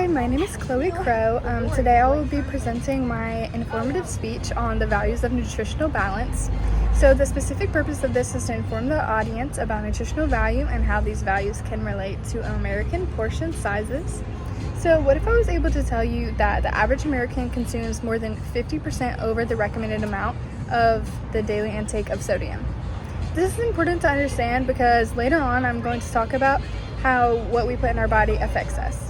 Hi, my name is Chloe Crow. Today I will be presenting my informative speech on the values of nutritional balance. So the specific purpose of this is to inform the audience about nutritional value and how these values can relate to American portion sizes. So what if I was able to tell you that the average American consumes more than 50% over the recommended amount of the daily intake of sodium? This is important to understand because later on I'm going to talk about how what we put in our body affects us.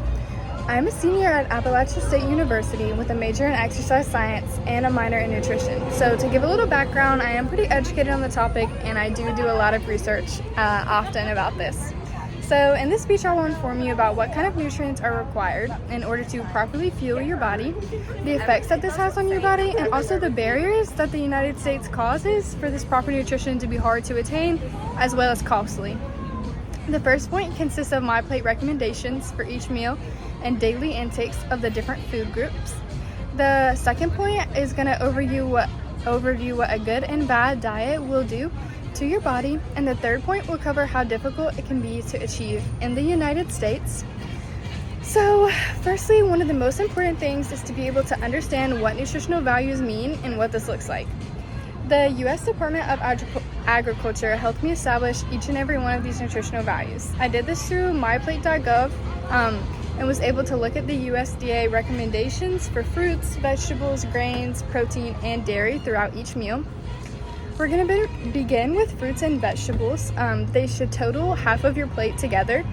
I'm a senior at Appalachian State University with a major in exercise science and a minor in nutrition. So to give a little background, I am pretty educated on the topic and I do a lot of research often about this. So in this speech, I will inform you about what kind of nutrients are required in order to properly fuel your body, the effects that this has on your body, and also the barriers that the United States causes for this proper nutrition to be hard to attain as well as costly. The first point consists of my plate recommendations for each meal and daily intakes of the different food groups. The second point is going to overview what a good and bad diet will do to your body, and the third point will cover how difficult it can be to achieve in the United States. So firstly, one of the most important things is to be able to understand what nutritional values mean and what this looks like. The U.S. Department of Agriculture helped me establish each and every one of these nutritional values. I did this through myplate.gov and was able to look at the USDA recommendations for fruits, vegetables, grains, protein, and dairy throughout each meal. We're going to begin with fruits and vegetables. They should total half of your plate together.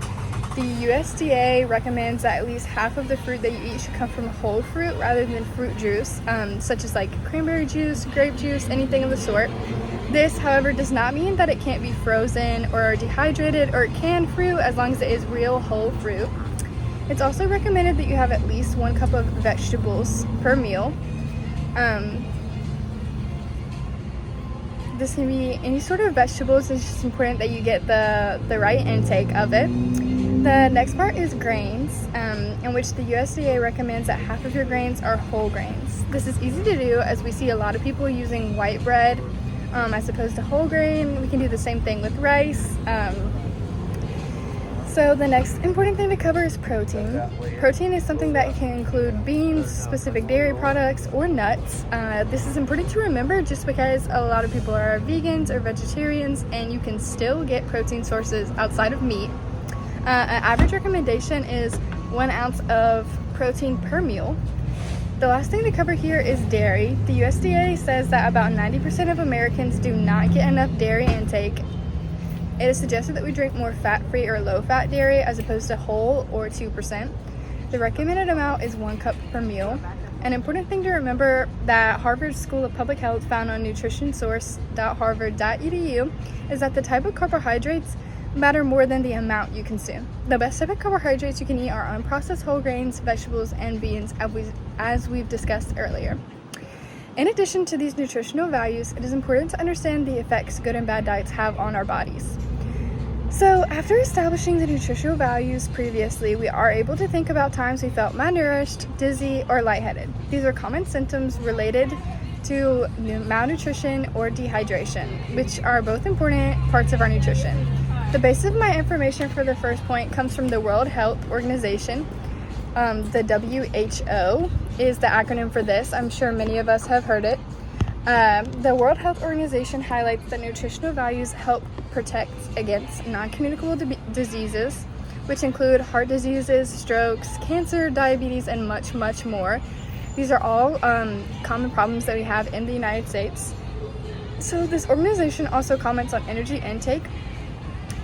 The USDA recommends that at least half of the fruit that you eat should come from whole fruit rather than fruit juice, such as like cranberry juice, grape juice, anything of the sort. This, however, does not mean that it can't be frozen or dehydrated or canned fruit as long as it is real whole fruit. It's also recommended that you have at least 1 cup of vegetables per meal. This can be any sort of vegetables. It's just important that you get the right intake of it. The next part is grains, in which the USDA recommends that half of your grains are whole grains. This is easy to do as we see a lot of people using white bread as opposed to whole grain. We can do the same thing with rice. So the next important thing to cover is protein. Protein is something that can include beans, specific dairy products, or nuts. This is important to remember just because a lot of people are vegans or vegetarians and you can still get protein sources outside of meat. An average recommendation is 1 ounce of protein per meal. The last thing to cover here is dairy. The USDA says that about 90% of Americans do not get enough dairy intake. It is suggested that we drink more fat-free or low-fat dairy as opposed to whole or 2%. The recommended amount is 1 cup per meal. An important thing to remember that Harvard School of Public Health found on nutritionsource.harvard.edu is that the type of carbohydrates matter more than the amount you consume. The best type of carbohydrates you can eat are unprocessed whole grains, vegetables, and beans, as we've discussed earlier. In addition to these nutritional values, it is important to understand the effects good and bad diets have on our bodies. So after establishing the nutritional values previously, we are able to think about times we felt malnourished, dizzy, or lightheaded. These are common symptoms related to malnutrition or dehydration, which are both important parts of our nutrition. The basis of my information for the first point comes from the World Health Organization. The WHO is the acronym for this. I'm sure many of us have heard it. The World Health Organization highlights that nutritional values help protect against non-communicable diseases, which include heart diseases, strokes, cancer, diabetes, and much, much more. These are all common problems that we have in the United States. So this organization also comments on energy intake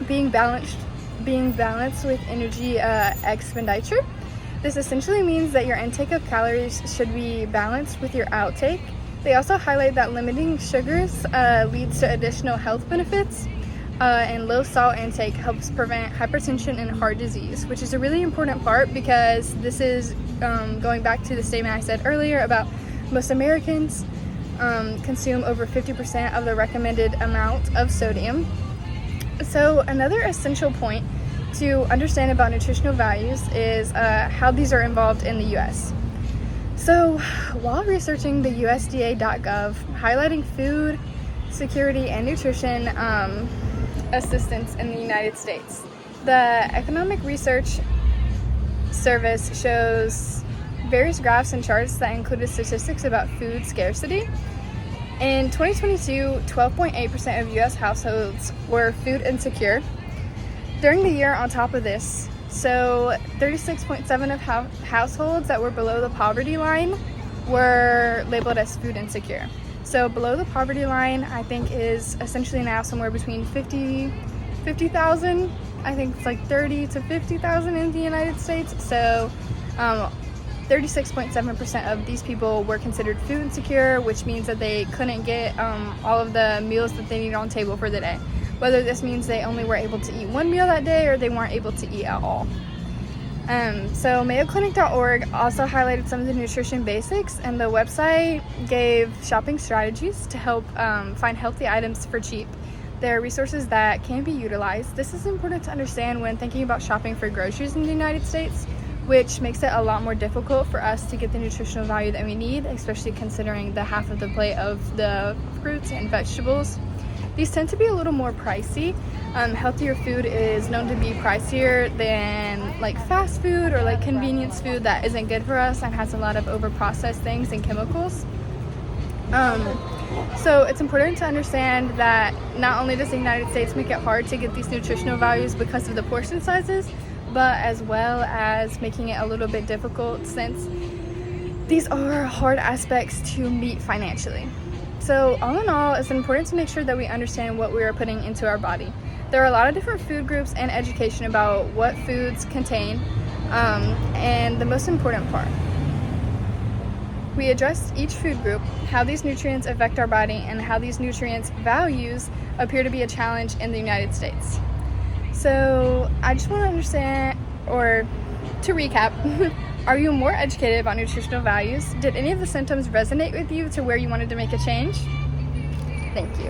being balanced with energy expenditure. This essentially means that your intake of calories should be balanced with your outtake. They also highlight that limiting sugars leads to additional health benefits, and low salt intake helps prevent hypertension and heart disease, which is a really important part because this is going back to the statement I said earlier about most Americans consume over 50% of the recommended amount of sodium. So another essential point to understand about nutritional values is how these are involved in the U.S. So while researching the USDA.gov, highlighting food security and nutrition assistance in the United States, the economic research service shows various graphs and charts that included statistics about food scarcity. In 2022, 12.8% of U.S. households were food insecure. During the year on top of this, so 36.7% of households that were below the poverty line were labeled as food insecure. So below the poverty line, I think, is essentially now somewhere between 50,000. I think it's like 30 to 50,000 in the United States. So 36.7% of these people were considered food insecure, which means that they couldn't get all of the meals that they needed on table for the day. Whether this means they only were able to eat one meal that day or they weren't able to eat at all. So MayoClinic.org also highlighted some of the nutrition basics, and the website gave shopping strategies to help find healthy items for cheap. There are resources that can be utilized. This is important to understand when thinking about shopping for groceries in the United States, which makes it a lot more difficult for us to get the nutritional value that we need, especially considering the half of the plate of the fruits and vegetables. These tend to be a little more pricey. Healthier food is known to be pricier than like fast food or like convenience food that isn't good for us and has a lot of over-processed things and chemicals. So it's important to understand that not only does the United States make it hard to get these nutritional values because of the portion sizes, but as well as making it a little bit difficult since these are hard aspects to meet financially. So all in all, it's important to make sure that we understand what we are putting into our body. There are a lot of different food groups and education about what foods contain, and the most important part. We addressed each food group, how these nutrients affect our body, and how these nutrients values appear to be a challenge in the United States. So I just want to understand, or to recap, are you more educated about nutritional values? Did any of the symptoms resonate with you to where you wanted to make a change? Thank you.